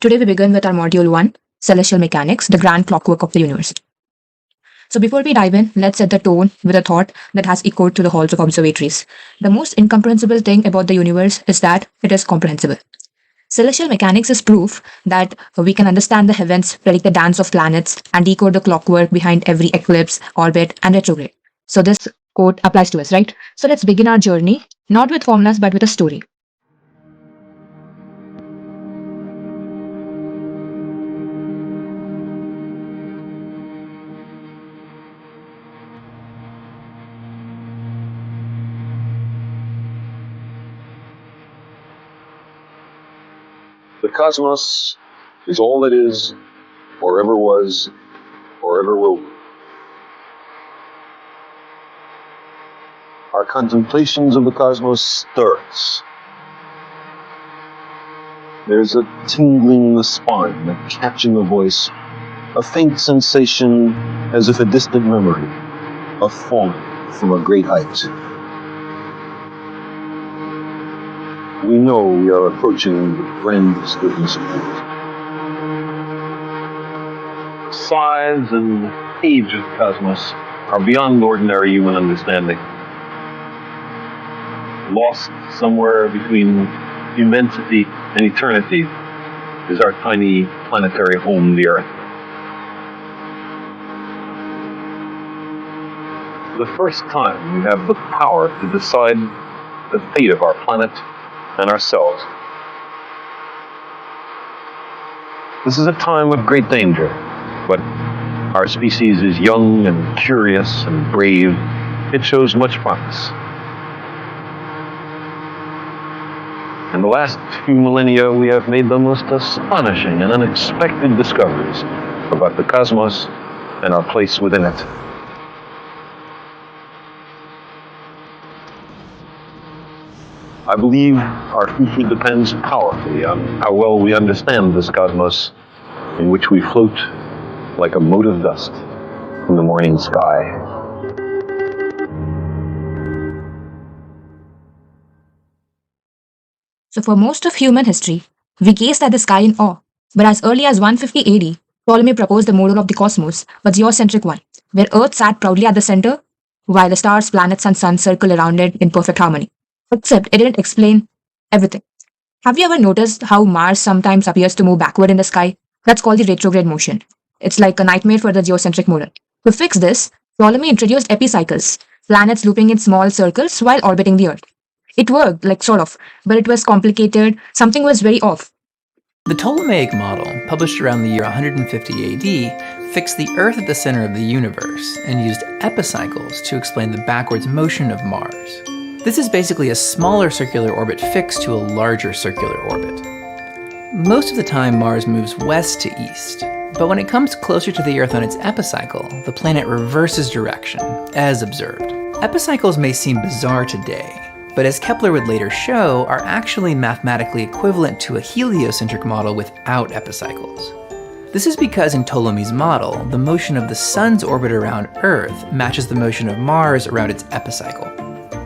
Today we begin with our Module 1, Celestial Mechanics, the grand clockwork of the universe. So before we dive in, let's set the tone with a thought that has echoed through the halls of observatories. The most incomprehensible thing about the universe is that it is comprehensible. Celestial mechanics is proof that we can understand the heavens, predict the dance of planets, and decode the clockwork behind every eclipse, orbit, and retrograde. So this quote applies to us, right? So let's begin our journey, not with formulas, but with a story. The cosmos is all that is, or ever was, or ever will be. Our contemplations of the cosmos stir us. There's a tingling in the spine, a catch in the voice, a faint sensation as if a distant memory of falling from a great height. We know we are approaching the grandest goodness of truth. The size and age of the cosmos are beyond ordinary human understanding. Lost somewhere between immensity and eternity is our tiny planetary home, the Earth. For the first time, we have the power to decide the fate of our planet and ourselves. This is a time of great danger, but our species is young and curious and brave. It shows much promise. In the last few millennia, we have made the most astonishing and unexpected discoveries about the cosmos and our place within it. I believe our future depends powerfully on how well we understand this cosmos in which we float like a mote of dust in the morning sky. So for most of human history, we gazed at the sky in awe. But as early as 150 AD, Ptolemy proposed the model of the cosmos, a geocentric one, where Earth sat proudly at the center, while the stars, planets, and sun circled around it in perfect harmony. Except it didn't explain everything. Have you ever noticed how Mars sometimes appears to move backward in the sky? That's called the retrograde motion. It's like a nightmare for the geocentric model. To fix this, Ptolemy introduced epicycles, planets looping in small circles while orbiting the Earth. It worked, sort of, but it was complicated. Something was very off. The Ptolemaic model, published around the year 150 AD, fixed the Earth at the center of the universe and used epicycles to explain the backwards motion of Mars. This is basically a smaller circular orbit fixed to a larger circular orbit. Most of the time, Mars moves west to east, but when it comes closer to the Earth on its epicycle, the planet reverses direction, as observed. Epicycles may seem bizarre today, but as Kepler would later show, are actually mathematically equivalent to a heliocentric model without epicycles. This is because in Ptolemy's model, the motion of the Sun's orbit around Earth matches the motion of Mars around its epicycle.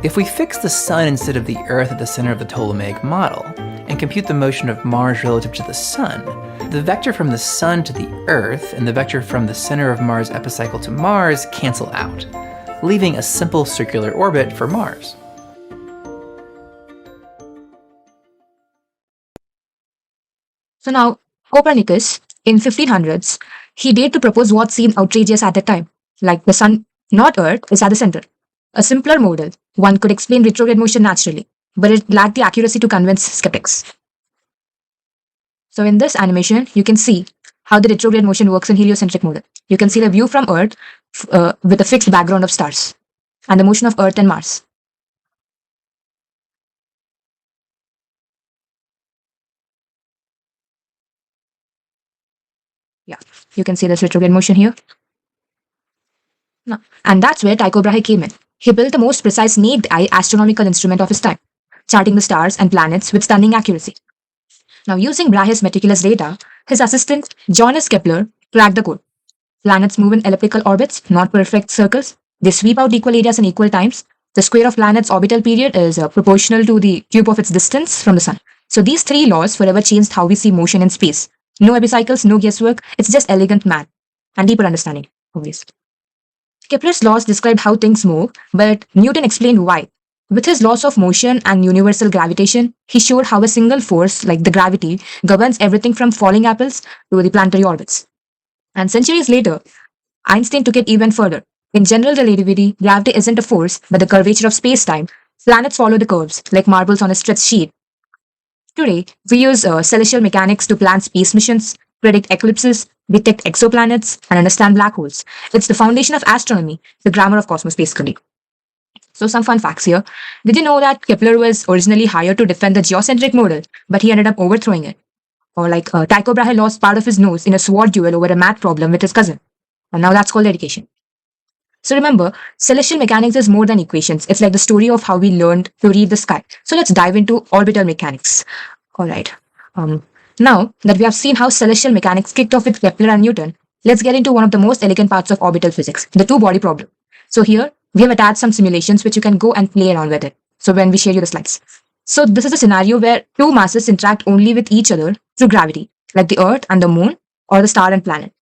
If we fix the Sun instead of the Earth at the center of the Ptolemaic model, and compute the motion of Mars relative to the Sun, the vector from the Sun to the Earth and the vector from the center of Mars' epicycle to Mars cancel out, leaving a simple circular orbit for Mars. So now, Copernicus, in 1500s, he dared to propose what seemed outrageous at the time, like the Sun, not Earth, is at the center. A simpler model, one could explain retrograde motion naturally, but it lacked the accuracy to convince skeptics. So in this animation, you can see how the retrograde motion works in heliocentric model. You can see the view from Earth with a fixed background of stars, and the motion of Earth and Mars. Yeah, you can see this retrograde motion here. No. And that's where Tycho Brahe came in. He built the most precise naked-eye astronomical instrument of his time, charting the stars and planets with stunning accuracy. Now, using Brahe's meticulous data, his assistant, Johannes Kepler, cracked the code. Planets move in elliptical orbits, not perfect circles. They sweep out equal areas in equal times. The square of planet's orbital period is proportional to the cube of its distance from the Sun. So these three laws forever changed how we see motion in space. No epicycles, no guesswork. It's just elegant math and deeper understanding, always. Kepler's laws described how things move, but Newton explained why. With his laws of motion and universal gravitation, he showed how a single force, like the gravity, governs everything from falling apples to the planetary orbits. And centuries later, Einstein took it even further. In general relativity, gravity isn't a force, but the curvature of space-time. Planets follow the curves, like marbles on a stretched sheet. Today, we use celestial mechanics to plan space missions, predict eclipses, detect exoplanets, and understand black holes. It's the foundation of astronomy, the grammar of cosmos, basically. So, some fun facts here. Did you know that Kepler was originally hired to defend the geocentric model, but he ended up overthrowing it? Or like Tycho Brahe lost part of his nose in a sword duel over a math problem with his cousin. And now that's called dedication. So remember, celestial mechanics is more than equations. It's like the story of how we learned to read the sky. So let's dive into orbital mechanics. All right. Now that we have seen how celestial mechanics kicked off with Kepler and Newton, let's get into one of the most elegant parts of orbital physics, the two-body problem. So here, we have attached some simulations which you can go and play around with it. So when we share you the slides. So this is a scenario where two masses interact only with each other through gravity, like the Earth and the Moon, or the star and planet.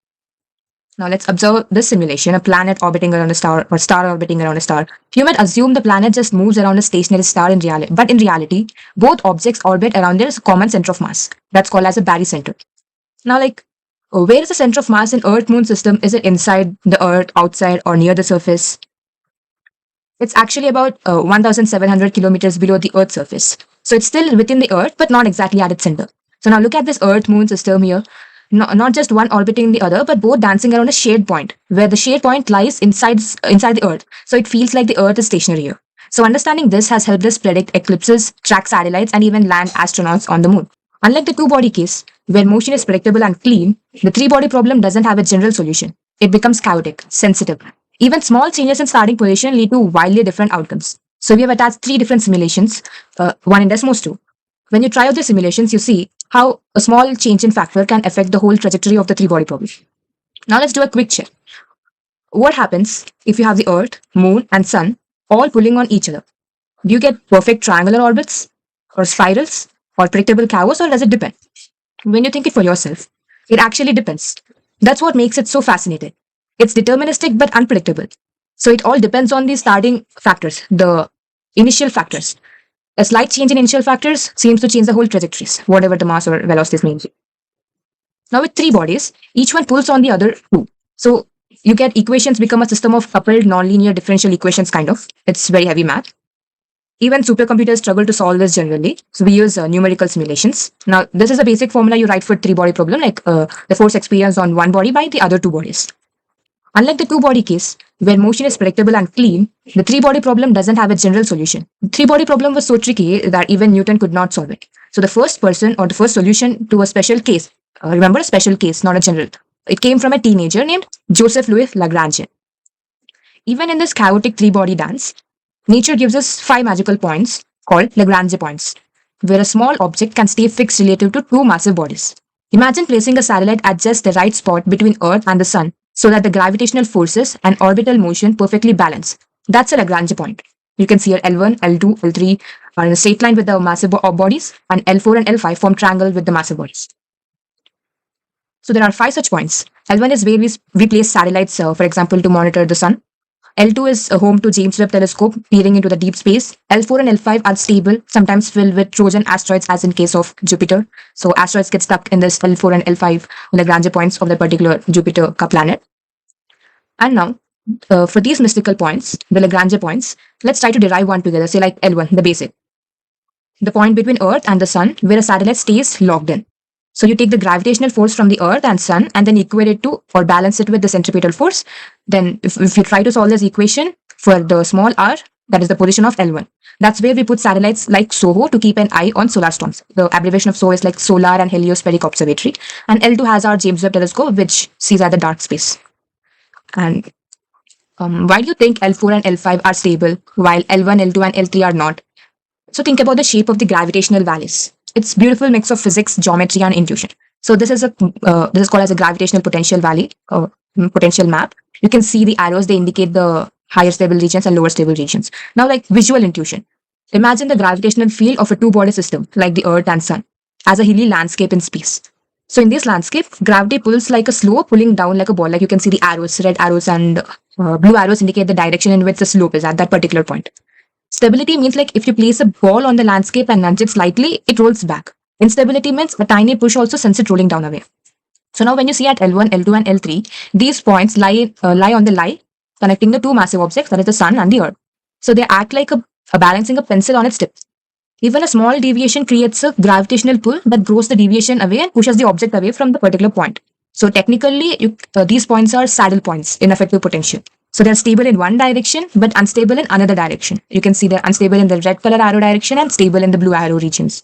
Now let's observe this simulation, a planet orbiting around a star or star orbiting around a star. You might assume the planet just moves around a stationary star in reality, but in reality, both objects orbit around their common center of mass. That's called as a barycenter. Now where is the center of mass in Earth-Moon system? Is it inside the Earth, outside, or near the surface? It's actually about 1,700 kilometers below the Earth's surface. So it's still within the Earth, but not exactly at its center. So now look at this Earth-Moon system here. Not just one orbiting the other, but both dancing around a shade point, where the shade point lies inside the Earth. So it feels like the Earth is stationary here. So understanding this has helped us predict eclipses, track satellites, and even land astronauts on the moon. Unlike the two-body case, where motion is predictable and clean, the three-body problem doesn't have a general solution. It becomes chaotic, sensitive. Even small changes in starting position lead to wildly different outcomes. So we have attached three different simulations, one in Desmos 2. When you try out the simulations, you see how a small change in factor can affect the whole trajectory of the three-body problem. Now let's do a quick check. What happens if you have the Earth, Moon, and Sun all pulling on each other? Do you get perfect triangular orbits, or spirals, or predictable chaos, or does it depend? When you think it for yourself, it actually depends. That's what makes it so fascinating. It's deterministic but unpredictable. So it all depends on the starting factors, the initial factors. A slight change in initial factors seems to change the whole trajectories, whatever the mass or velocities may be. Now with three bodies, each one pulls on the other two. So you get equations become a system of coupled nonlinear differential equations kind of. It's very heavy math. Even supercomputers struggle to solve this generally. So we use numerical simulations. Now this is a basic formula you write for three-body problem, like the force experienced on one body by the other two bodies. Unlike the two-body case, where motion is predictable and clean, the three-body problem doesn't have a general solution. The three-body problem was so tricky that even Newton could not solve it. So the first person or the first solution to a special case, remember a special case, not a general, it came from a teenager named Joseph Louis Lagrange. Even in this chaotic three-body dance, nature gives us 5 magical points called Lagrange points, where a small object can stay fixed relative to two massive bodies. Imagine placing a satellite at just the right spot between Earth and the Sun, so that the gravitational forces and orbital motion perfectly balance. That's a Lagrange point. You can see here L1, L2, L3 are in a straight line with the massive bodies, and L4 and L5 form triangle with the massive bodies. So there are 5 such points. L1 is where we place satellites, for example, to monitor the sun. L2 is home to James Webb Telescope, peering into the deep space. L4 and L5 are stable, sometimes filled with Trojan asteroids, as in case of Jupiter. So asteroids get stuck in this L4 and L5 Lagrange points of the particular Jupiter planet. And now, for these mystical points, the Lagrange points, let's try to derive one together, say like L1, the basic. The point between Earth and the Sun, where a satellite stays locked in. So you take the gravitational force from the Earth and Sun and then equate it to or balance it with the centripetal force. Then if you try to solve this equation for the small r, that is the position of L1. That's where we put satellites like SOHO to keep an eye on solar storms. The abbreviation of SOHO is like Solar and Heliospheric Observatory. And L2 has our James Webb Telescope, which sees at the dark space. And why do you think L4 and L5 are stable while L1, L2 and L3 are not? So think about the shape of the gravitational valleys. It's beautiful mix of physics, geometry, and intuition. So this is called as a gravitational potential valley or potential map. You can see the arrows; they indicate the higher stable regions and lower stable regions. Now, like visual intuition, imagine the gravitational field of a two-body system like the Earth and Sun as a hilly landscape in space. So in this landscape, gravity pulls like a slope, pulling down like a ball. Like you can see the arrows, red arrows and blue arrows indicate the direction in which the slope is at that particular point. Stability means like if you place a ball on the landscape and nudge it slightly, it rolls back. Instability means a tiny push also sends it rolling down away. So now when you see at L1, L2 and L3, these points lie on the lie connecting the two massive objects, that is the sun and the earth. So they act like a balancing a pencil on its tip. Even a small deviation creates a gravitational pull that draws the deviation away and pushes the object away from the particular point. So technically, these points are saddle points in effective potential. So they're stable in one direction but unstable in another direction. You can see they're unstable in the red color arrow direction and stable in the blue arrow regions.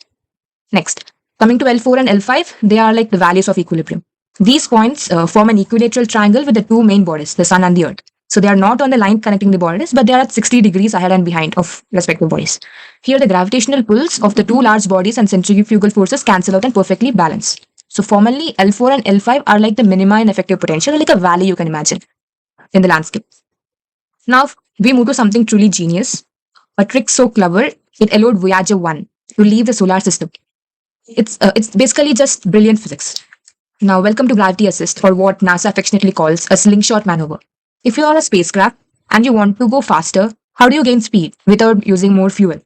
Next, coming to L4 and L5, they are like the values of equilibrium. These points form an equilateral triangle with the two main bodies, the sun and the earth. So they are not on the line connecting the bodies, but they are at 60 degrees ahead and behind of respective bodies. Here, the gravitational pulls of the two large bodies and centrifugal forces cancel out and perfectly balance. So formally, L4 and L5 are like the minima in effective potential, like a valley you can imagine in the landscape. Now, we move to something truly genius. A trick so clever, it allowed Voyager 1 to leave the solar system. It's basically just brilliant physics. Now, welcome to gravity assist, or what NASA affectionately calls a slingshot maneuver. If you are a spacecraft and you want to go faster, how do you gain speed without using more fuel?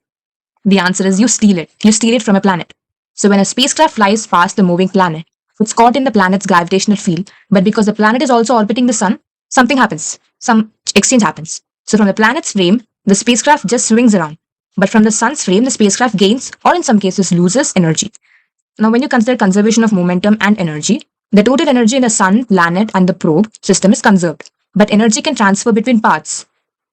The answer is you steal it. You steal it from a planet. So when a spacecraft flies past a moving planet, it's caught in the planet's gravitational field, but because the planet is also orbiting the sun, something happens. Some exchange happens. So from the planet's frame, the spacecraft just swings around. But from the sun's frame, the spacecraft gains, or in some cases loses, energy. Now, when you consider conservation of momentum and energy, the total energy in the sun, planet, and the probe system is conserved. But energy can transfer between parts.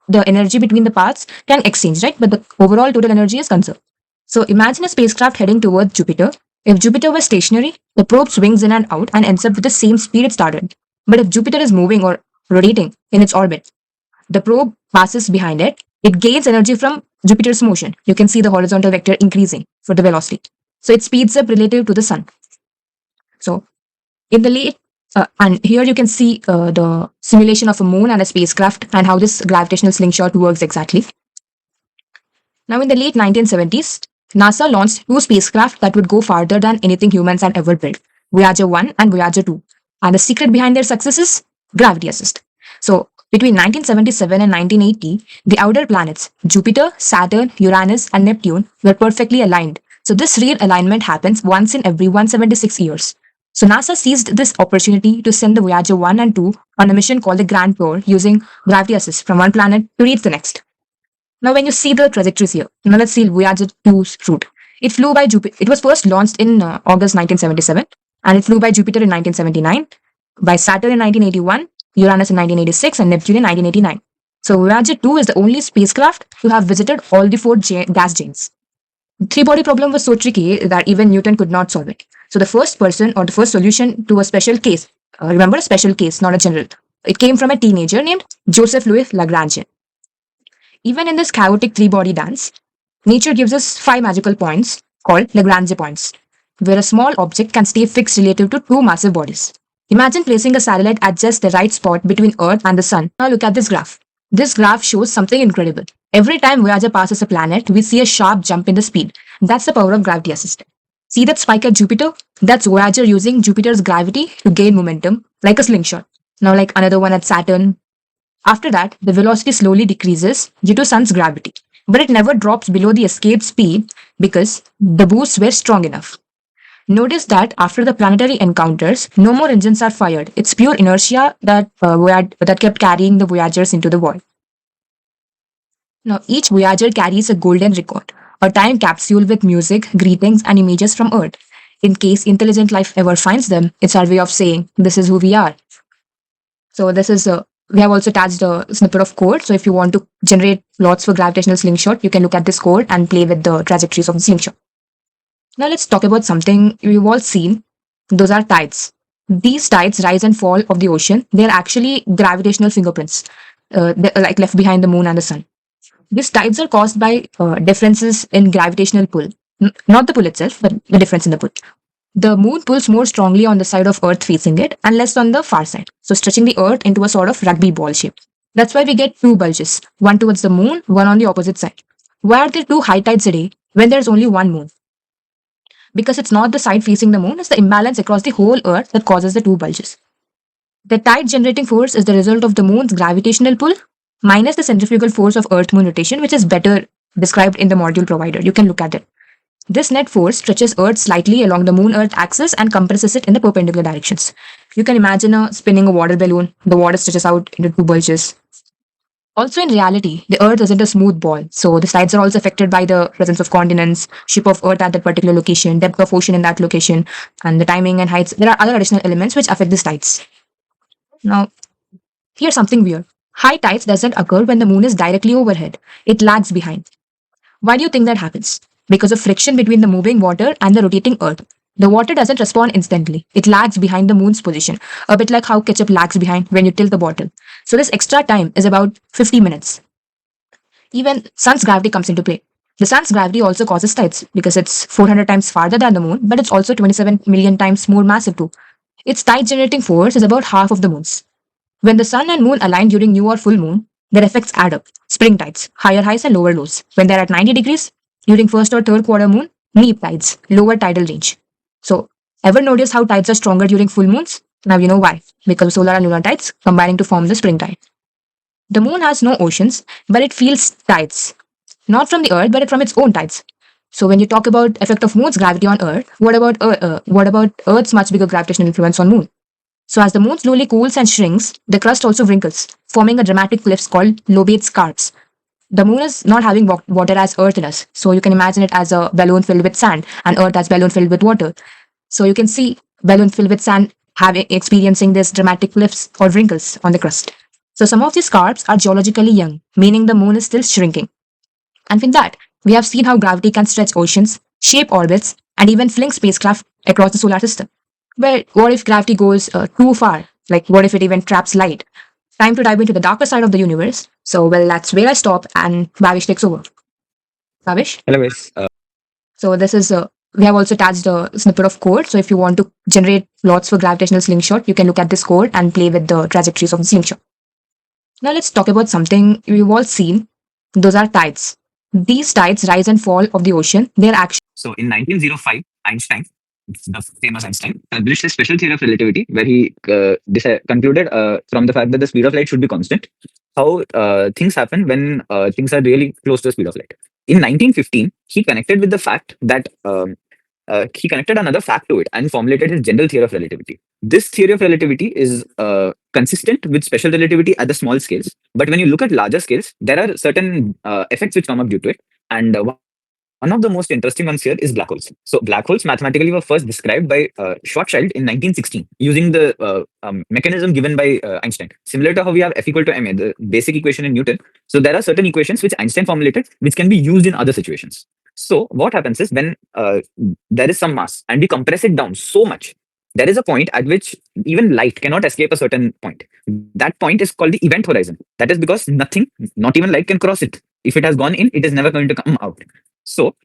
The energy between the parts can exchange, right? But the overall total energy is conserved. So imagine a spacecraft heading towards Jupiter. If Jupiter was stationary, the probe swings in and out and ends up with the same speed it started. But if Jupiter is moving or rotating in its orbit, the probe passes behind it. It gains energy from Jupiter's motion. You can see the horizontal vector increasing for the velocity. So it speeds up relative to the sun. So in the late, and here you can see the simulation of a moon and a spacecraft and how this gravitational slingshot works exactly. Now in the late 1970s, NASA launched two spacecraft that would go farther than anything humans had ever built, Voyager 1 and Voyager 2. And the secret behind their success is gravity assist. So between 1977 and 1980, the outer planets, Jupiter, Saturn, Uranus, and Neptune, were perfectly aligned. So this rare alignment happens once in every 176 years. So NASA seized this opportunity to send the Voyager 1 and 2 on a mission called the Grand Tour using gravity assist from one planet to reach the next. Now when you see the trajectories here, now let's see Voyager 2's route. It flew by Jupiter. It was first launched in August 1977 and it flew by Jupiter in 1979, by Saturn in 1981, Uranus in 1986 and Neptune in 1989. So Voyager 2 is the only spacecraft to have visited all the four gas giants. The three-body problem was so tricky that even Newton could not solve it. So the first person or the first solution to a special case, remember a special case, not a general. It came from a teenager named Joseph Louis Lagrange. Even in this chaotic three-body dance, nature gives us 5 magical points called Lagrange points, where a small object can stay fixed relative to two massive bodies. Imagine placing a satellite at just the right spot between Earth and the Sun. Now look at this graph. This graph shows something incredible. Every time Voyager passes a planet, we see a sharp jump in the speed. That's the power of gravity assist. See that spike at Jupiter? That's Voyager using Jupiter's gravity to gain momentum, like a slingshot. Now like another one at Saturn. After that, the velocity slowly decreases due to Sun's gravity. But it never drops below the escape speed because the boosts were strong enough. Notice that after the planetary encounters, no more engines are fired. It's pure inertia that kept carrying the Voyagers into the void. Now, each Voyager carries a golden record, a time capsule with music, greetings, and images from Earth. In case intelligent life ever finds them, it's our way of saying, this is who we are. So we have also attached a snippet of code. So if you want to generate plots for gravitational slingshot, you can look at this code and play with the trajectories of the slingshot. Now let's talk about something we've all seen. Those are tides. These tides rise and fall of the ocean. They're actually gravitational fingerprints, like left behind the moon and the sun. These tides are caused by differences in gravitational pull. Not the pull itself, but the difference in the pull. The moon pulls more strongly on the side of Earth facing it and less on the far side, so stretching the Earth into a sort of rugby ball shape. That's why we get two bulges, one towards the moon, one on the opposite side. Why are there two high tides a day when there's only one moon? because it's not the side facing the moon, it's the imbalance across the whole Earth that causes the two bulges. The tide generating force is the result of the moon's gravitational pull minus the centrifugal force of Earth moon rotation, which is better described in the module provider. You can look at it. This net force stretches Earth slightly along the moon Earth axis and compresses it in the perpendicular directions. You can imagine spinning a water balloon. The water stretches out into two bulges. Also, in reality, the Earth isn't a smooth ball, so the sides are also affected by the presence of continents, shape of Earth at that particular location, depth of ocean in that location, and the timing and heights. There are other additional elements which affect the tides. Now, here's something weird. High tides doesn't occur when the moon is directly overhead. It lags behind. Why do you think that happens? Because of friction between the moving water and the rotating earth. The water doesn't respond instantly. It lags behind the moon's position, a bit like how ketchup lags behind when you tilt the bottle. So this extra time is about 50 minutes. Even sun's gravity comes into play. The sun's gravity also causes tides because it's 400 times farther than the moon, but it's also 27 million times more massive too. Its tide generating force is about half of the moon's. When the sun and moon align during new or full moon, their effects add up. Spring tides, higher highs and lower lows. When they're at 90 degrees, during first or third quarter moon, neap tides, lower tidal range. So, ever notice how tides are stronger during full moons? Now you know why. Because of solar and lunar tides combining to form the spring tide. The moon has no oceans, but it feels tides. Not from the earth, but from its own tides. So when you talk about effect of moon's gravity on earth, what about earth's much bigger gravitational influence on moon? So as the moon slowly cools and shrinks, the crust also wrinkles, forming a dramatic cliffs called lobate scarps. The moon is not having water as Earth does, so you can imagine it as a balloon filled with sand, and Earth as balloon filled with water. So you can see balloon filled with sand having experiencing this dramatic cliffs or wrinkles on the crust. So some of these scarps are geologically young, meaning the moon is still shrinking. And with that, we have seen how gravity can stretch oceans, shape orbits, and even fling spacecraft across the solar system. But what if gravity goes too far? Like, what if it even traps light? Time to dive into the darker side of the universe. So, well, that's where I stop and Bhavish takes over. Bhavish? Hello, guys. So, this is, we have also attached a snippet of code. So, if you want to generate plots for gravitational slingshot, you can look at this code and play with the trajectories of the slingshot. Now, let's talk about something we've all seen. Those are tides. These tides rise and fall of the ocean. They're actually. So in 1905, Einstein, the famous Einstein, published a special theory of relativity where he concluded from the fact that the speed of light should be constant, how things happen when things are really close to the speed of light. In 1915, he connected with the fact that he connected another fact to it and formulated his general theory of relativity. This theory of relativity is consistent with special relativity at the small scales, but when you look at larger scales, there are certain effects which come up due to it. And one of the most interesting ones here is black holes. So black holes mathematically were first described by Schwarzschild in 1916 using the mechanism given by Einstein. Similar to how we have F equal to ma, the basic equation in Newton. So there are certain equations which Einstein formulated which can be used in other situations. So what happens is when there is some mass and we compress it down so much, there is a point at which even light cannot escape a certain point. That point is called the event horizon. That is because nothing, not even light, can cross it. If it has gone in, it is never going to come out. So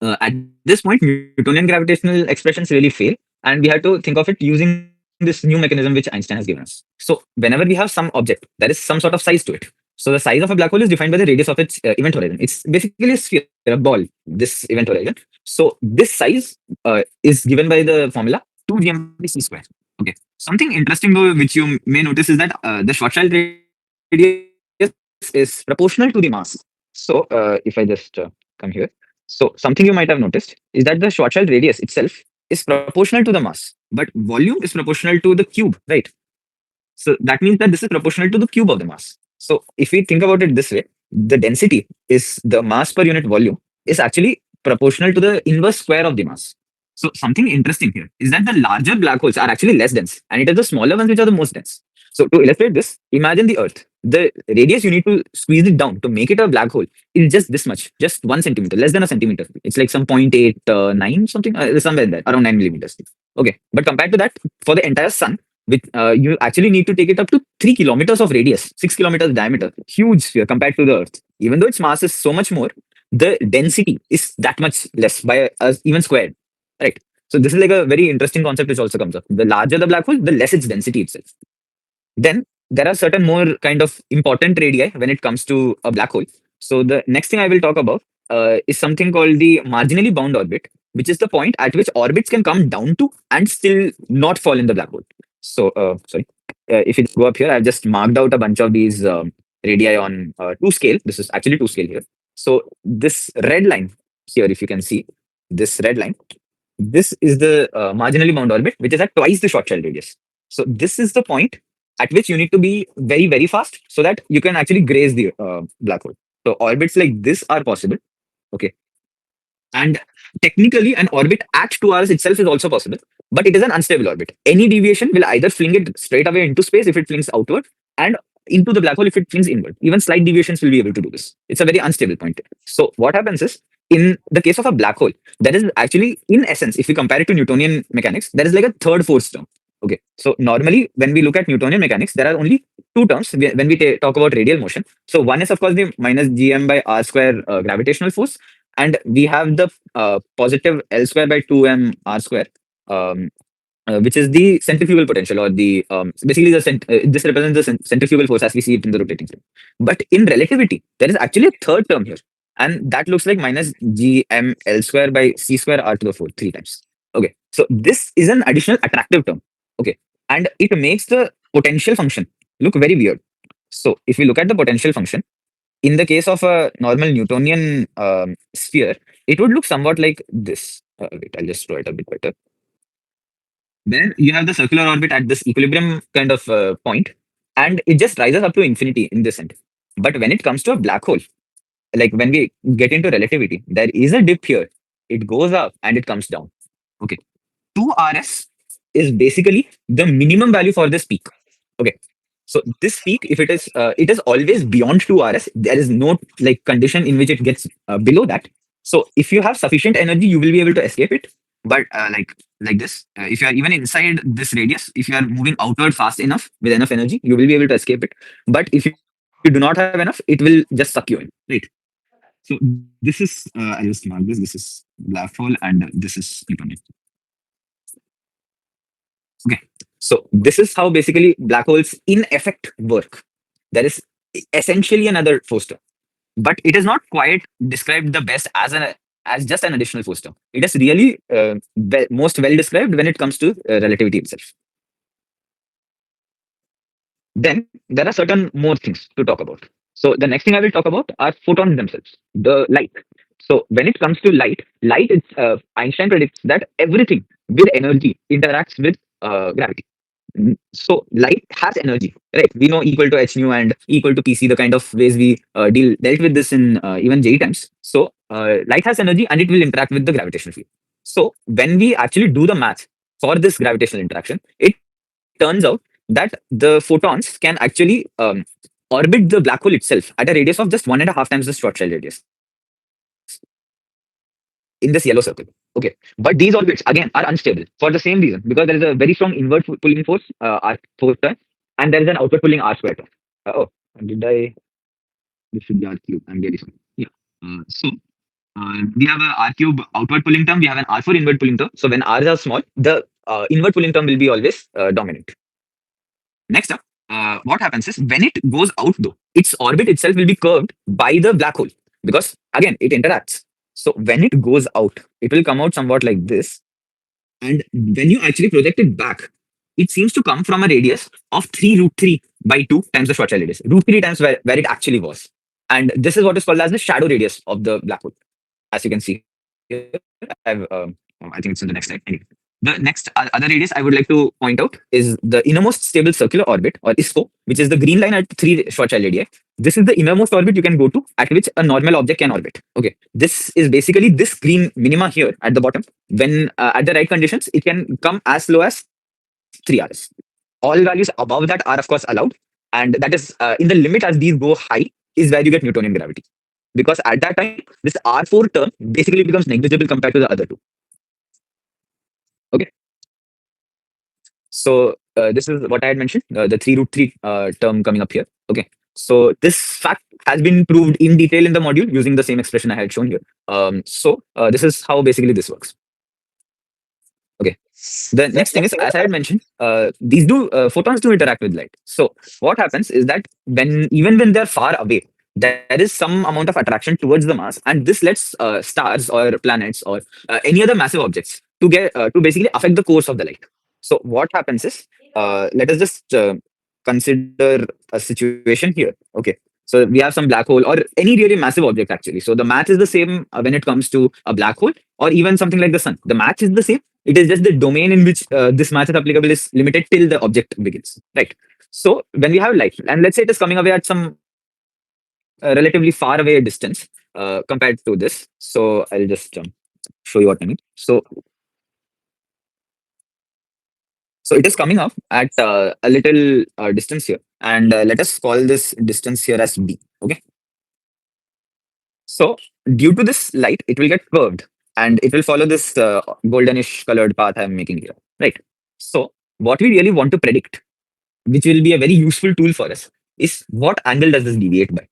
at this point, Newtonian gravitational expressions really fail, and we have to think of it using this new mechanism which Einstein has given us. So whenever we have some object, there is some sort of size to it. So the size of a black hole is defined by the radius of its event horizon. It's basically a sphere, a ball, this event horizon. So this size is given by the formula 2 gm/c square. Okay. Something interesting though, which you may notice, is that the Schwarzschild radius is proportional to the mass. So if I just come here, so something you might have noticed is that the Schwarzschild radius itself is proportional to the mass, but volume is proportional to the cube, right? So that means that this is proportional to the cube of the mass. So if we think about it this way, the density is the mass per unit volume is actually proportional to the inverse square of the mass. So something interesting here is that the larger black holes are actually less dense, and it is the smaller ones which are the most dense. So to illustrate this, imagine the Earth. The radius you need to squeeze it down to make it a black hole is just this much, just 1 centimeter, less than a centimeter. It's like some 0.89 something, somewhere there, around 9 millimeters. Okay, but compared to that, for the entire sun, which you actually need to take it up to 3 kilometers of radius, 6 kilometers diameter, huge sphere compared to the Earth. Even though its mass is so much more, the density is that much less by even squared, right? So this is like a very interesting concept which also comes up. The larger the black hole, the less its density itself. Then there are certain more kind of important radii when it comes to a black hole. So the next thing I will talk about is something called the marginally bound orbit. which is the point at which orbits can come down to and still not fall in the black hole. So, sorry, if you go up here, I've just marked out a bunch of these radii on two scale. This is actually two scale here. So, this red line here, if you can see this red line, this is the marginally bound orbit, which is at twice the Schwarzschild radius. So, this is the point at which you need to be very, very fast so that you can actually graze the black hole. So, orbits like this are possible. Okay, and technically, an orbit at 2 hours itself is also possible, but it is an unstable orbit. Any deviation will either fling it straight away into space if it flings outward, and into the black hole if it flings inward. Even slight deviations will be able to do this. It's a very unstable point. So, what happens is, in the case of a black hole, that is actually, in essence, if we compare it to Newtonian mechanics, there is like a third force term. Okay, so normally when we look at Newtonian mechanics, there are only two terms when we talk about radial motion. So one is of course the minus gm by r square gravitational force, and we have the positive L square by 2m r square, um, which is the centrifugal potential, or the basically this represents the centrifugal force as we see it in the rotating frame. But in relativity, there is actually a third term here, and that looks like minus gm L square by c square r to the fourth three times. Okay, so this is an additional attractive term. Okay, and it makes the potential function look very weird. So if we look at the potential function, in the case of a normal Newtonian sphere, it would look somewhat like this. Wait, I'll just draw it a bit better. Where you have the circular orbit at this equilibrium kind of point, and it just rises up to infinity in this end. But when it comes to a black hole, like when we get into relativity, there is a dip here. It goes up and it comes down. Okay, 2rs is basically the minimum value for this peak. Okay, so this peak, if it is always beyond 2rs. There is no like condition in which it gets below that. So if you have sufficient energy, you will be able to escape it. But like this, if you are even inside this radius, if you are moving outward fast enough with enough energy, you will be able to escape it. But if you do not have enough, it will just suck you in. Right. So this is I just mark this. This is black hole, and this is Newtonian. Okay. So this is how basically black holes in effect work. There is essentially another force term, but it is not quite described the best as just an additional force term. It is really most well described when it comes to relativity itself. Then there are certain more things to talk about. So the next thing I will talk about are photons themselves, the light. So when it comes to light, Einstein predicts that everything with energy interacts with gravity. So light has energy, right? We know equal to h nu and equal to pc, the kind of ways we dealt with this in even JE times. So light has energy and it will interact with the gravitational field. So when we actually do the math for this gravitational interaction, it turns out that the photons can actually orbit the black hole itself at a radius of just 1.5 times the Schwarzschild radius in this yellow circle. Okay, but these orbits again are unstable for the same reason, because there is a very strong inward pulling force, r force turn, and there is an outward pulling r square turn. Oh, did I? This should be r cube. I'm really sorry. Yeah. So we have a r cube outward pulling term. We have an r4 inward pulling term. So when r's are small, the inward pulling term will be always dominant. Next up, what happens is when it goes out, though, its orbit itself will be curved by the black hole, because again it interacts. So when it goes out, it will come out somewhat like this. And when you actually project it back, it seems to come from a radius of 3 root 3 by 2 times the Schwarzschild radius, root 3 times where it actually was. And this is what is called as the shadow radius of the black hole. As you can see here, I think it's in the next slide. Anyway, the next other radius I would like to point out is the innermost stable circular orbit, or ISCO, which is the green line at 3 Schwarzschild radii. This is the innermost orbit you can go to at which a normal object can orbit. Okay, this is basically this green minima here at the bottom. When at the right conditions, it can come as low as 3rs. All values above that are of course allowed, and that is in the limit as these go high is where you get Newtonian gravity, because at that time this r4 term basically becomes negligible compared to the other two. Okay, so this is what I had mentioned, the 3 root 3 term coming up here. Okay, so this fact has been proved in detail in the module using the same expression I had shown here. So this is how basically this works. Okay, the next thing is, as I had mentioned, these photons do interact with light. So what happens is that even when they're far away, there is some amount of attraction towards the mass, and this lets stars or planets or any other massive objects to get to basically affect the course of the light. So what happens is, let us just consider a situation here. Okay, so we have some black hole or any really massive object actually. So the math is the same when it comes to a black hole or even something like the sun. The math is the same. It is just the domain in which this math is applicable is limited till the object begins, right? So when we have light, and let's say it is coming away at some relatively far away distance compared to this. So I'll just show you what I mean. So it is coming up at a little distance here, and let us call this distance here as b. Okay. So due to this light, it will get curved, and it will follow this goldenish colored path I'm making here. Right. So what we really want to predict, which will be a very useful tool for us, is what angle does this deviate by?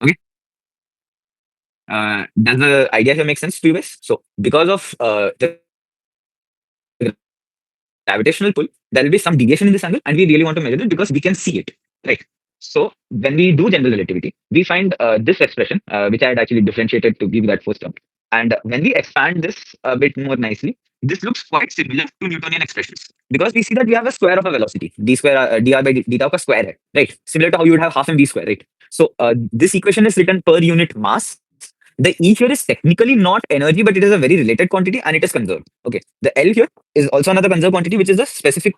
Okay. Does the idea here make sense to you guys? So because of the gravitational pull, there will be some deviation in this angle, and we really want to measure it because we can see it, right? So when we do general relativity, we find this expression, which I had actually differentiated to give you that first term. And when we expand this a bit more nicely, this looks quite similar to Newtonian expressions because we see that we have a square of a velocity, d square, dr by d tau ka square, right? Similar to how you would have half mv square, right? So this equation is written per unit mass. The E here is technically not energy, but it is a very related quantity and it is conserved. Okay. The L here is also another conserved quantity, which is the specific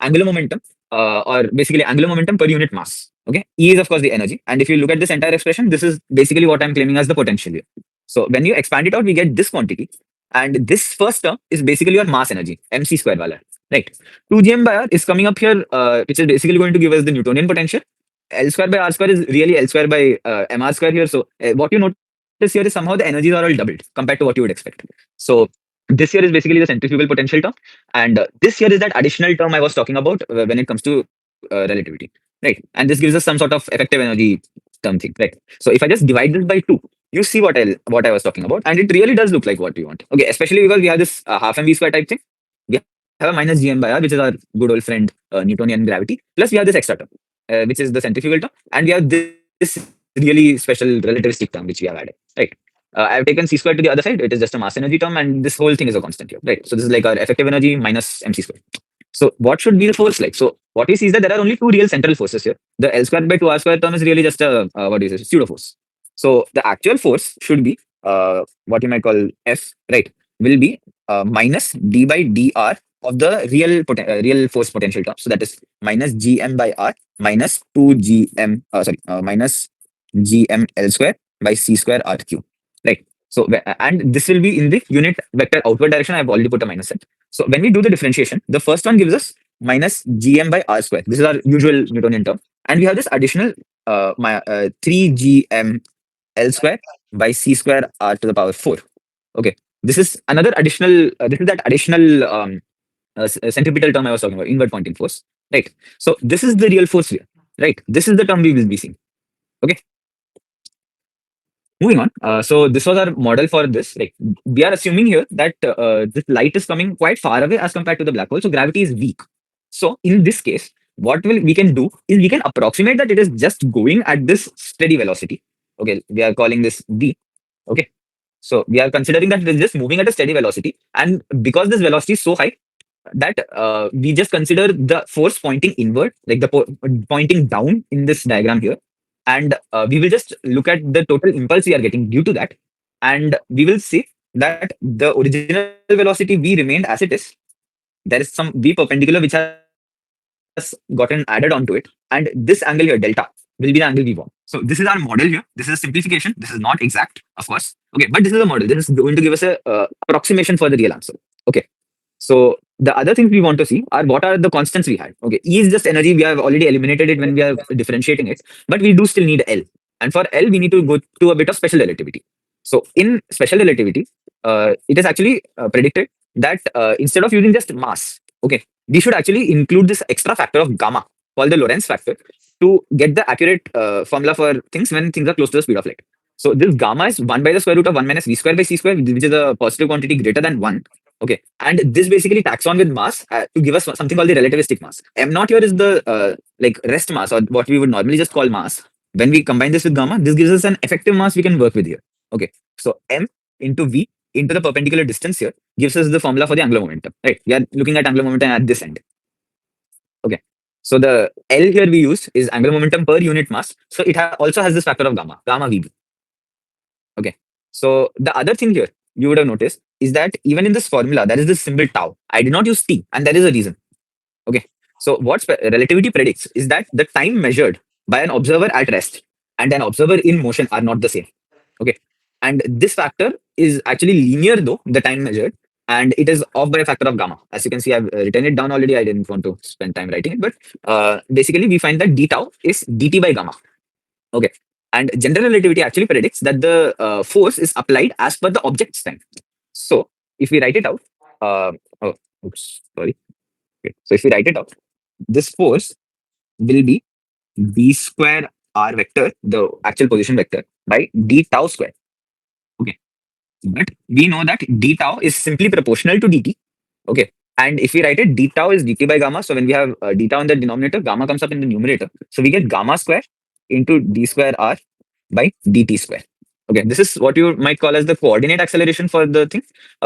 angular momentum, or basically angular momentum per unit mass. Okay. E is, of course, the energy. And if you look at this entire expression, this is basically what I'm claiming as the potential here. So when you expand it out, we get this quantity. And this first term is basically your mass energy, mc square wala. Right. 2 gm by r is coming up here, which is basically going to give us the Newtonian potential. L square by r square is really L square by mr square here. So what you notice here is somehow the energies are all doubled compared to what you would expect. So this here is basically the centrifugal potential term, and this here is that additional term I was talking about when it comes to relativity, right? And this gives us some sort of effective energy term thing, right? So if I just divide this by two, you see what I was talking about, and it really does look like what we want. Okay, especially because we have this half mv square type thing. We have a minus gm by r, which is our good old friend Newtonian gravity. Plus we have this extra term, which is the centrifugal term, and we have this really special relativistic term which we have added, right? I've taken c squared to the other side. It is just a mass energy term, and this whole thing is a constant here, right? So this is like our effective energy minus mc squared. So what should be the force like? So what we see is that there are only two real central forces here. The L square by 2r square term is really just a what do you say, pseudo force. So the actual force should be what you might call F, right? Will be minus d by dr of the real force potential term. So that is minus gm by r minus 2 gm, sorry, minus gm L square by c square r cube, right? So and this will be in the unit vector outward direction. I've already put a minus sign. So when we do the differentiation, the first one gives us minus gm by r square. This is our usual Newtonian term, and we have this additional 3 gm L square by c square r to the power 4. Okay, this is another additional. This is that additional centripetal term I was talking about, inward pointing force, right? So this is the real force here, right? This is the term we will be seeing. Okay. Moving on. So this was our model for this. Like we are assuming here that this light is coming quite far away as compared to the black hole. So gravity is weak. So in this case, what we can do is we can approximate that it is just going at this steady velocity. Okay, we are calling this v. Okay, so we are considering that it is just moving at a steady velocity, and because this velocity is so high that we just consider the force pointing inward, like the pointing down in this diagram here, and we will just look at the total impulse we are getting due to that, and we will see that the original velocity v remained as it is. There is some v perpendicular which has gotten added onto it, and this angle here delta will be the angle we want. So this is our model here. This is a simplification. This is not exact, of course. Okay, but this is a model. This is going to give us a approximation for the real answer. Okay. So the other things we want to see are what are the constants we had. Okay, E is just energy. We have already eliminated it when we are differentiating it, but we do still need L. And for L, we need to go to a bit of special relativity. So in special relativity, it is actually predicted that instead of using just mass, okay, we should actually include this extra factor of gamma called the Lorentz factor to get the accurate formula for things when things are close to the speed of light. So this gamma is 1 by the square root of 1 minus v square by c square, which is a positive quantity greater than 1. Okay, and this basically tacks on with mass to give us something called the relativistic mass. M naught here is the like rest mass, or what we would normally just call mass. when we combine this with gamma, this gives us an effective mass we can work with here. Okay, so m into v into the perpendicular distance here gives us the formula for the angular momentum. Right, we are looking at angular momentum at this end. Okay, so the L here we use is angular momentum per unit mass. So it also has this factor of gamma VB. Okay, so the other thing here you would have noticed is that even in this formula there is this symbol tau. I did not use t, and there is a reason. Okay, so what relativity predicts is that the time measured by an observer at rest and an observer in motion are not the same. Okay, and this factor is actually linear though the time measured, and it is off by a factor of gamma. As you can see, I've written it down already. I didn't want to spend time writing it, but basically we find that d tau is dt by gamma. Okay, and general relativity actually predicts that the force is applied as per the object's time. So if we write it out, oh, oops, sorry. Okay. So if we write it out, this force will be d square r vector, the actual position vector, by d tau square. Okay. But we know that d tau is simply proportional to dt. Okay. And if we write it, d tau is dt by gamma. So when we have d tau in the denominator, gamma comes up in the numerator. So we get gamma square into d square r by dt square. Okay, this is what you might call as the coordinate acceleration for the thing,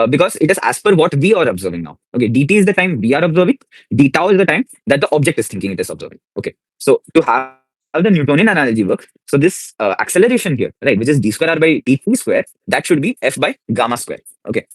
because it is as per what we are observing now. Okay, dt is the time we are observing, d tau is the time that the object is thinking it is observing. Okay, so to have the Newtonian analogy work, so this acceleration here, right, which is d square r by dt square, that should be f by gamma square. Okay,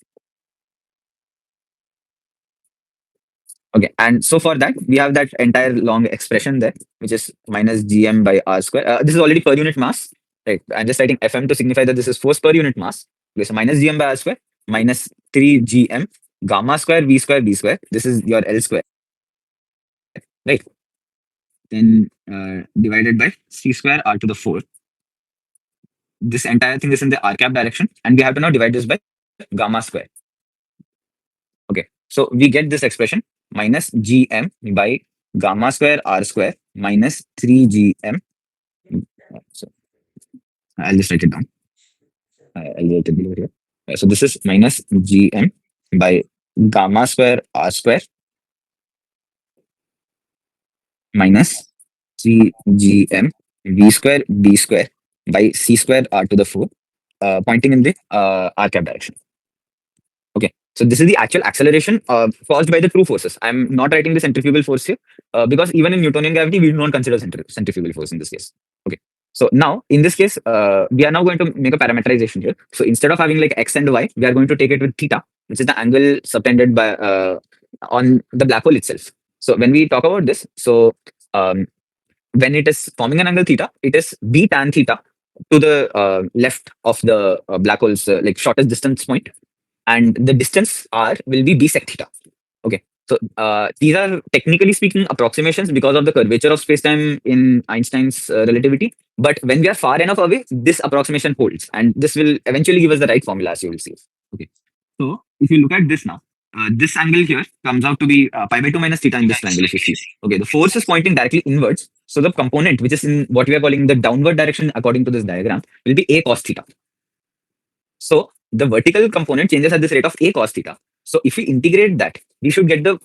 okay, and so for that we have that entire long expression there, which is minus gm by r square. This is already per unit mass. Right, I'm just writing Fm to signify that this is force per unit mass. Okay, so minus gm by r square minus 3 gm gamma square v square b square. This is your L square, right? Then divided by c square r to the 4. This entire thing is in the r cap direction, and we have to now divide this by gamma square. Okay, so we get this expression minus gm by gamma square r square minus 3 gm. So I'll just write it down. I'll write it below here. So this is minus gm by gamma square r square minus 3 gm v square b square by c square r to the 4, pointing in the r cap direction. Okay, so this is the actual acceleration caused by the true forces. I'm not writing the centrifugal force here because even in Newtonian gravity, we do not consider centrifugal force in this case. Okay, so now in this case, we are now going to make a parameterization here. So instead of having like x and y, we are going to take it with theta, which is the angle subtended by on the black hole itself. So when we talk about this, so when it is forming an angle theta, it is b tan theta to the left of the black hole's like shortest distance point, and the distance r will be b sec theta. Okay, so these are technically speaking approximations because of the curvature of spacetime in Einstein's relativity. But when we are far enough away, this approximation holds, and this will eventually give us the right formula, as you will see. Okay, so if you look at this now, this angle here comes out to be pi by 2 minus theta in this triangle, if you see. Okay, the force is pointing directly inwards. So the component, which is in what we are calling the downward direction according to this diagram, will be a cos theta. So the vertical component changes at this rate of a cos theta. So if we integrate that, we should get the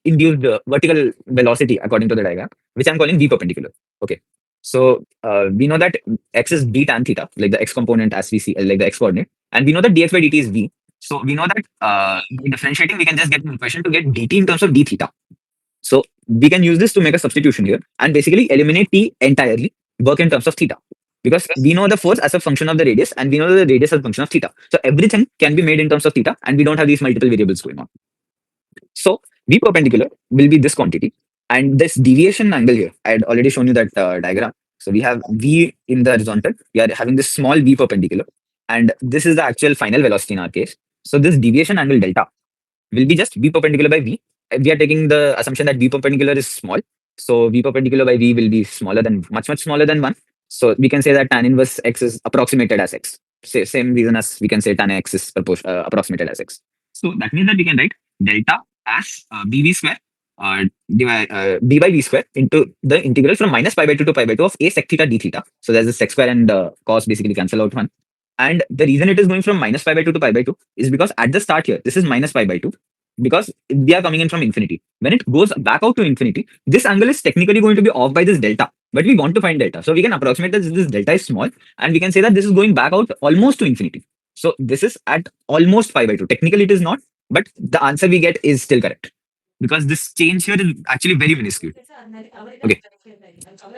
induced vertical velocity according to the diagram, which I'm calling v perpendicular. Okay. So we know that x is b tan theta, like the x component as we see, like the x coordinate, and we know that dx by dt is v. So we know that by differentiating, we can just get an equation to get dt in terms of d theta. So we can use this to make a substitution here and basically eliminate t entirely, work in terms of theta. Because we know the force as a function of the radius, and we know the radius as a function of theta. So everything can be made in terms of theta, and we don't have these multiple variables going on. So v perpendicular will be this quantity, and this deviation angle here, I had already shown you that diagram. So we have v in the horizontal, we are having this small v perpendicular, and this is the actual final velocity in our case. So this deviation angle delta will be just v perpendicular by v. We are taking the assumption that v perpendicular is small. So v perpendicular by v will be smaller than, much smaller than 1. So we can say that tan inverse x is approximated as x. Same reason as we can say tan x is approximated as x. So that means that we can write delta as bv square b by v square into the integral from minus pi by 2 to pi by 2 of a sec theta d theta. So there's a sec square and cos basically cancel out 1. And the reason it is going from minus pi by 2 to pi by 2 is because at the start here, this is minus pi by 2. because we are coming in from infinity. When it goes back out to infinity, this angle is technically going to be off by this delta, but we want to find delta. So we can approximate that this delta is small, and we can say that this is going back out almost to infinity. So this is at almost pi by 2. Technically, it is not, but the answer we get is still correct because this change here is actually very minuscule. Okay,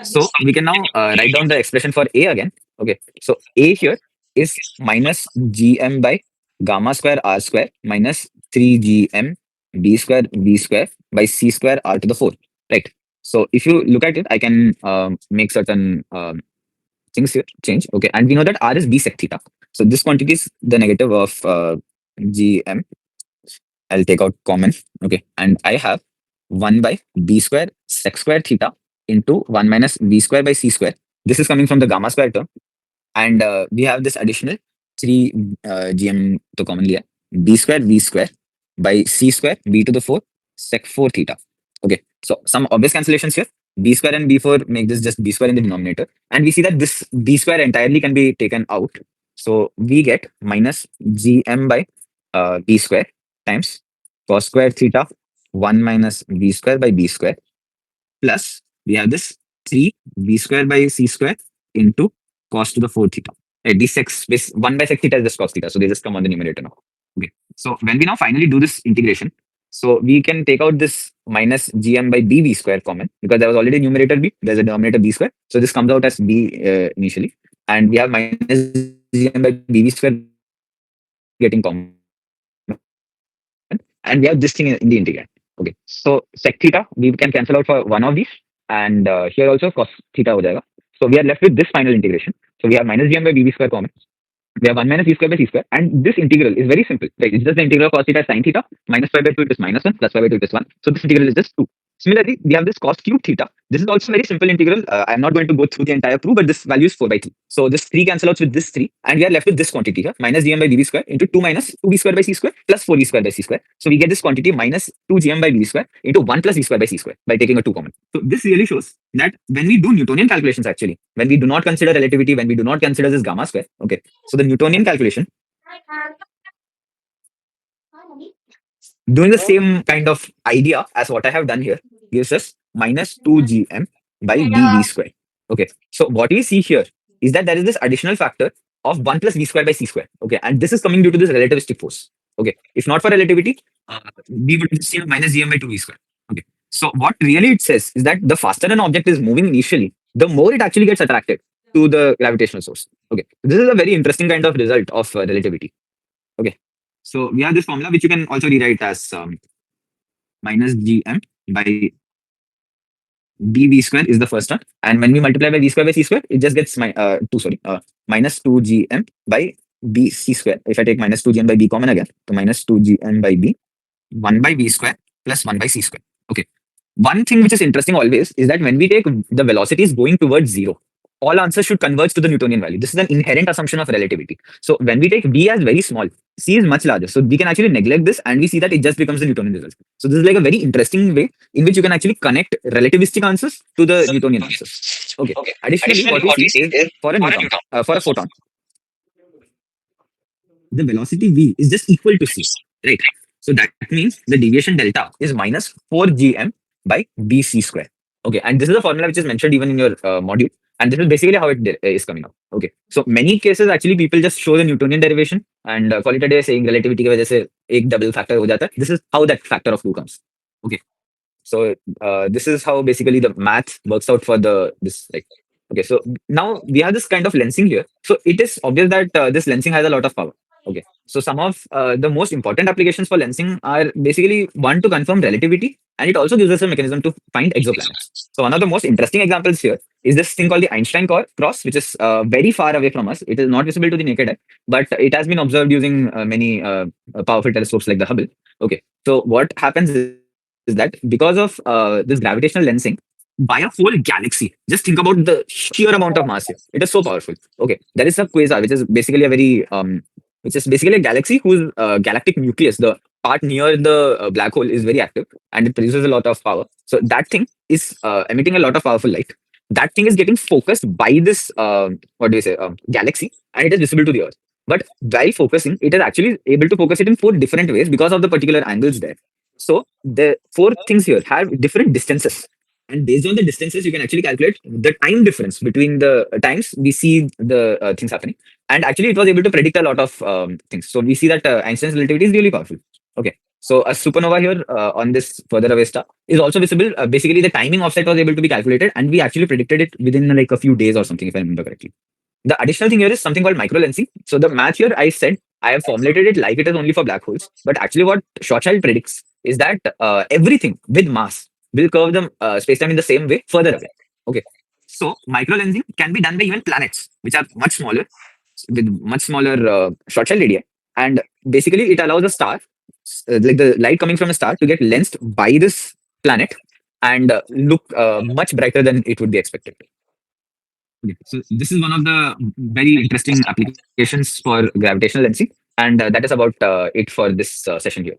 so we can now write down the expression for A again. Okay, so A here is minus gm by gamma square r square minus 3gm b square v square by c square r to the 4. Right. So if you look at it, I can make certain things here change. Okay, and we know that r is b sec theta. So this quantity is the negative of gm. I'll take out common. Okay, and I have 1 by b square sec square theta into 1 minus v square by c square. This is coming from the gamma square term. And we have this additional 3 gm to commonly add. B square v square by c square b to the 4 sec 4 theta. Okay, so some obvious cancellations here. B square and b4 make this just b square in the denominator. And we see that this b square entirely can be taken out. So we get minus gm by b square times cos square theta 1 minus v square by b square plus we have this 3 v square by c square into cos to the 4 theta. Right, this sec space 1 by sec theta is just cos theta. So they just come on the numerator now. Okay. So when we now finally do this integration, so we can take out this minus gm by bv square common because there was already numerator b. There's a denominator b square. So this comes out as b initially. And we have minus gm by bv square getting common. And we have this thing in the integrand. Okay. So sec theta, we can cancel out for one of these. And here also cos theta ho jayega. So we are left with this final integration. So we have minus gm by bv square common. We have 1 minus v square by c square. And this integral is very simple. Right? It's just the integral of cos theta sin theta minus pi by 2 it is minus 1 plus pi by 2 it is 1. So this integral is just 2. Similarly, we have this cos cube theta. This is also very simple integral. I'm not going to go through the entire proof, but this value is 4 by 3. So this 3 cancel out with this 3. And we are left with this quantity here. Minus gm by bv square into 2 minus 2v square by c square plus 4v square by c square. So we get this quantity minus 2 gm by bv square into 1 plus v square by c square by taking a 2 common. So this really shows that when we do Newtonian calculations actually, when we do not consider relativity, when we do not consider this gamma square, okay. So the Newtonian calculation doing the same kind of idea as what I have done here gives us minus 2gm by bv square. Okay, so what we see here is that there is this additional factor of 1 plus v square by c square. Okay, and this is coming due to this relativistic force. Okay, if not for relativity, we would just see minus gm by 2v square. Okay, so what really it says is that the faster an object is moving initially, the more it actually gets attracted to the gravitational source. Okay, this is a very interesting kind of result of relativity. Okay, so we have this formula which you can also rewrite as minus gm by bv square is the first term, and when we multiply by v square by c square, it just gets minus 2gm by b c square. If I take minus 2gm by b common again, so minus 2gm by b 1 by v square plus 1 by c square. Okay, one thing which is interesting always is that when we take the velocities going towards 0, all answers should converge to the Newtonian value. This is an inherent assumption of relativity. So when we take b as very small, c is much larger. So we can actually neglect this and we see that it just becomes the Newtonian result. So this is like a very interesting way in which you can actually connect relativistic answers to the Newtonian answers. Okay. Additionally, what we see is for a Newton, for a photon, the velocity v is just equal to c, right? So that means the deviation delta is minus 4gm by bc square. Okay, and this is a formula which is mentioned even in your module, and this is basically how it is coming out. Okay, so many cases actually people just show the Newtonian derivation and call it a day, saying relativity की वजह से एक double factor हो जाता है. This is how that factor of 2 comes. Okay, so this is how basically the math works out for the this like. Okay, so now we have this kind of lensing here. So it is obvious that this lensing has a lot of power. Okay, so some of the most important applications for lensing are basically one to confirm relativity, and it also gives us a mechanism to find exoplanets. So one of the most interesting examples here is this thing called the Einstein cross, which is very far away from us. It is not visible to the naked eye, but it has been observed using many powerful telescopes like the Hubble. Okay, so what happens is that because of this gravitational lensing, by a whole galaxy. Just think about the sheer amount of mass here. It is so powerful. Okay, there is a quasar, which is basically a very which is basically a galaxy whose galactic nucleus, the part near the black hole, is very active and it produces a lot of power. So that thing is emitting a lot of powerful light. That thing is getting focused by this galaxy, and it is visible to the Earth. But while focusing, it is actually able to focus it in 4 different ways because of the particular angles there. So the four things here have different distances. And based on the distances, you can actually calculate the time difference between the times we see the things happening. And actually, it was able to predict a lot of things. So we see that Einstein's relativity is really powerful. Okay. So a supernova here on this further away star is also visible. Basically, the timing offset was able to be calculated, and we actually predicted it within like a few days or something, if I remember correctly. The additional thing here is something called microlensing. So the math here, I said I have formulated it like it is only for black holes, but actually what Schwarzschild predicts is that everything with mass will curve the spacetime in the same way further away. Okay, so microlensing can be done by even planets, which are much smaller, with much smaller Schwarzschild radii, and basically it allows a star, like the light coming from a star, to get lensed by this planet and look much brighter than it would be expected. Okay, so this is one of the very interesting applications for gravitational lensing, and that is about it for this session here.